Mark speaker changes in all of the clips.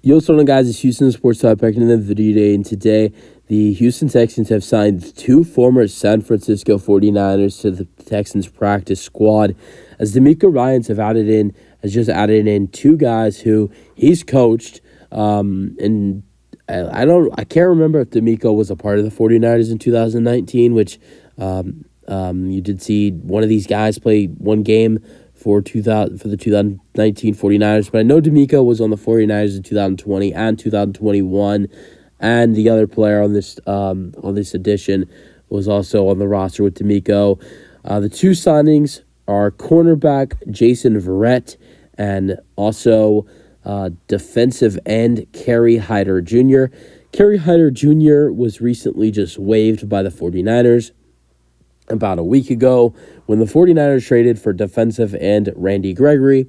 Speaker 1: Yo, what's going on, guys? It's Houston Sports Talk back in another video today, and today the Houston Texans have signed two former San Francisco 49ers to the Texans practice squad, as DeMeco Ryans has just added in two guys who he's coached, and I can't remember if DeMeco was a part of the 49ers in 2019, which you did see one of these guys play one game for the 2019 49ers, but I know DeMeco was on the 49ers in 2020 and 2021, and the other player on this edition was also on the roster with DeMeco. The two signings are cornerback Jason Verrett and also defensive end Kerry Hyder Jr. Kerry Hyder Jr. was recently just waived by the 49ers about a week ago when the 49ers traded for defensive end Randy Gregory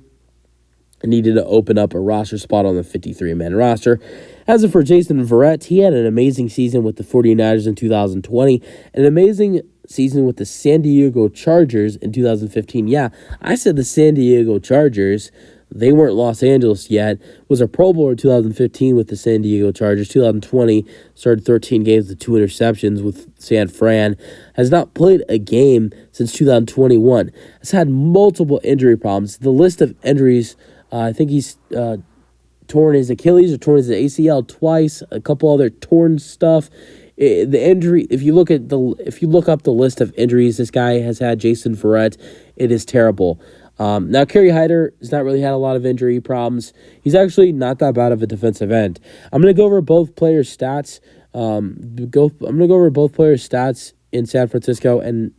Speaker 1: and needed to open up a roster spot on the 53-man roster. As for Jason Verrett, he had an amazing season with the 49ers in 2020, an amazing season with the San Diego Chargers in 2015. Yeah, I said the San Diego Chargers. They weren't Los Angeles yet. Was a Pro Bowler in 2015 with the San Diego Chargers. 2020 started 13 games with 2 interceptions with San Fran. Has not played a game since 2021. Has had multiple injury problems. The list of injuries, I think he's torn his Achilles or torn his ACL twice. A couple other torn stuff. The injury, if you look up the list of injuries this guy has had, Jason Verrett, it is terrible. Now, Kerry Hyder has not really had a lot of injury problems. He's actually not that bad of a defensive end. I'm going to go over both players' stats. I'm going to go over both players' stats in San Francisco, and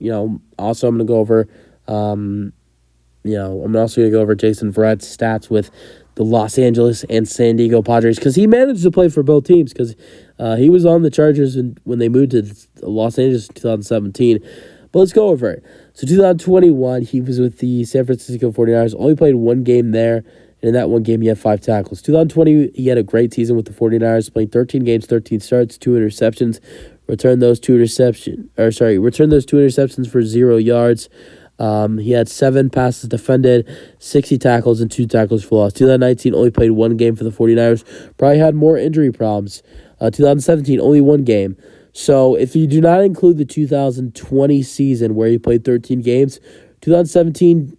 Speaker 1: also I'm going to go over, I'm also going to go over Jason Verrett's stats with the Los Angeles and San Diego Padres, because he managed to play for both teams, because he was on the Chargers when they moved to Los Angeles in 2017. But let's go over it. So 2021, he was with the San Francisco 49ers, only played one game there, and in that one game he had 5 tackles. 2020, he had a great season with the 49ers, playing 13 games, 13 starts, 2 interceptions, returned those two interceptions for 0 yards. He had 7 passes defended, 60 tackles, and 2 tackles for loss. 2019, only played one game for the 49ers, probably had more injury problems. 2017, only one game. So if you do not include the 2020 season where he played 13 games, 2017,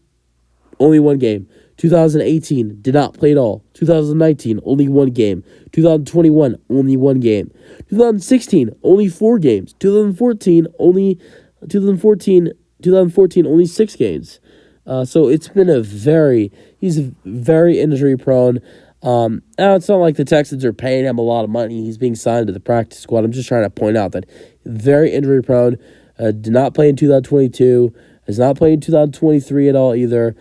Speaker 1: only one game. 2018, did not play at all. 2019, only one game. 2021, only one game. 2016, only 4 games. 2014, only 6 games. So it's been he's very injury prone. Now it's not like the Texans are paying him a lot of money. He's being signed to the practice squad. I'm just trying to point out that very injury prone. Did not play in 2022. Has not played in 2023 at all either.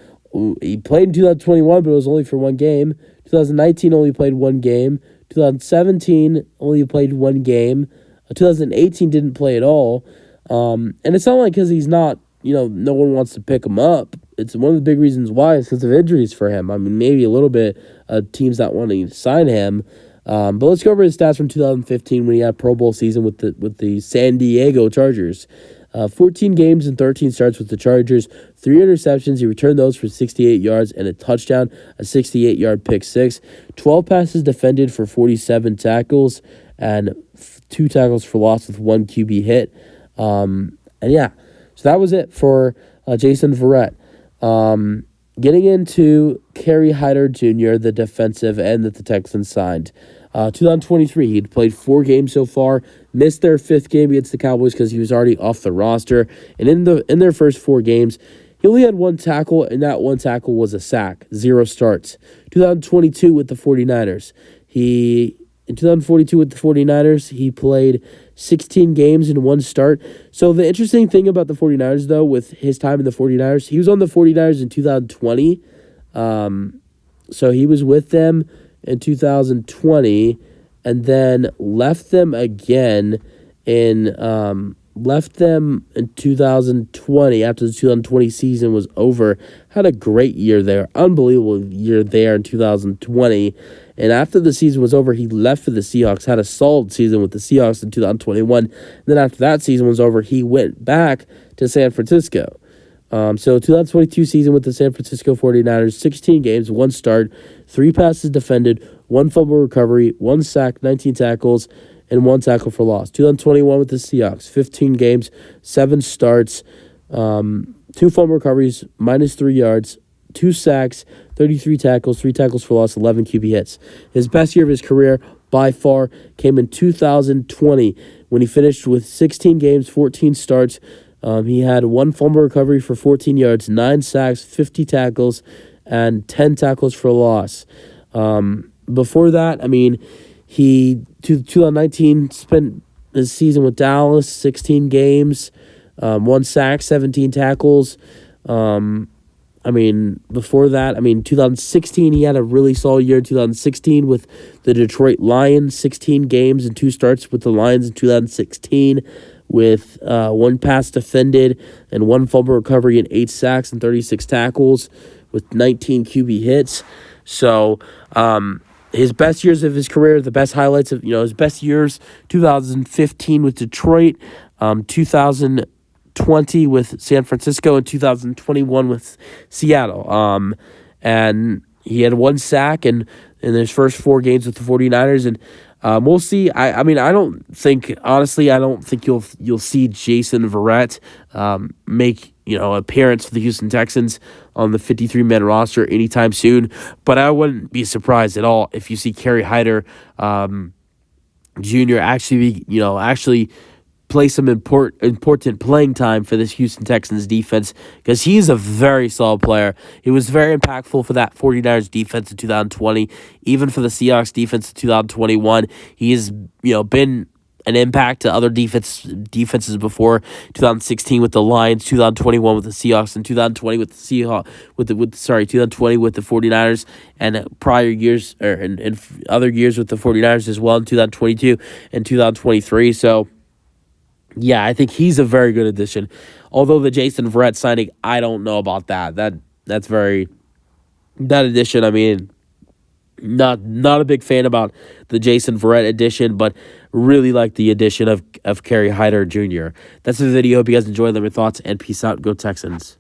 Speaker 1: He played in 2021, but it was only for one game. 2019 only played one game. 2017 only played one game. 2018 didn't play at all. And it's not like because he's not, no one wants to pick him up. It's one of the big reasons why is because of injuries for him. I mean, maybe a little bit teams not wanting to sign him. But let's go over his stats from 2015 when he had a Pro Bowl season with the San Diego Chargers. 14 games and 13 starts with the Chargers, 3 interceptions. He returned those for 68 yards and a touchdown, a 68-yard pick six. 12 passes defended for 47 tackles and 2 tackles for loss with 1 QB hit. So that was it for Jason Verrett. Getting into Kerry Hyder Jr., the defensive end that the Texans signed. 2023, he'd played 4 games so far, missed their 5th game against the Cowboys because he was already off the roster. And in their first 4 games, he only had 1 tackle, and that 1 tackle was a sack, 0 starts. 2022 with the 49ers. In 2042 with the 49ers, he played 16 games in 1 start. So the interesting thing about the 49ers, though, with his time in the 49ers, he was on the 49ers in 2020. So he was with them in 2020 and then left them again in 2020 after the 2020 season was over. Had a great year there. Unbelievable year there in 2020. And after the season was over, he left for the Seahawks, had a solid season with the Seahawks in 2021. And then after that season was over, he went back to San Francisco. So 2022 season with the San Francisco 49ers, 16 games, 1 start, 3 passes defended, 1 fumble recovery, 1 sack, 19 tackles, and 1 tackle for loss. 2021 with the Seahawks, 15 games, 7 starts, 2 fumble recoveries, -3 yards, 2 sacks, 33 tackles, 3 tackles for loss, 11 QB hits. His best year of his career, by far, came in 2020 when he finished with 16 games, 14 starts. He had 1 fumble recovery for 14 yards, 9 sacks, 50 tackles, and 10 tackles for loss. Before that, he 2019 spent his season with Dallas, 16 games, 1 sack, 17 tackles. Before that, 2016, he had a really solid year in 2016 with the Detroit Lions, 16 games and 2 starts with the Lions in 2016 with 1 pass defended and 1 fumble recovery and 8 sacks and 36 tackles with 19 QB hits. So, his best years of his career, the best highlights of, his best years, 2015 with Detroit, 2020 with San Francisco, and 2021 with Seattle. And he had 1 sack in his first 4 games with the 49ers, and we'll see. I don't think you'll see Jason Verrett make appearance for the Houston Texans on the 53-man roster anytime soon. But I wouldn't be surprised at all if you see Kerry Hyder Jr. actually play some important playing time for this Houston Texans defense, because he's a very solid player. He was very impactful for that 49ers defense in 2020, even for the Seahawks defense in 2021. He has been an impact to other defenses before. 2016 with the Lions, 2021 with the Seahawks, and 2020 with the 2020 with the 49ers, and prior years and other years with the 49ers as well in 2022 and 2023. So yeah, I think he's a very good addition. Although the Jason Verrett signing, I don't know about that. That addition, not a big fan about the Jason Verrett addition, but really like the addition of Kerry Hyder Jr. That's the video. Hope you guys enjoyed. Let me know your thoughts, and peace out. Go Texans.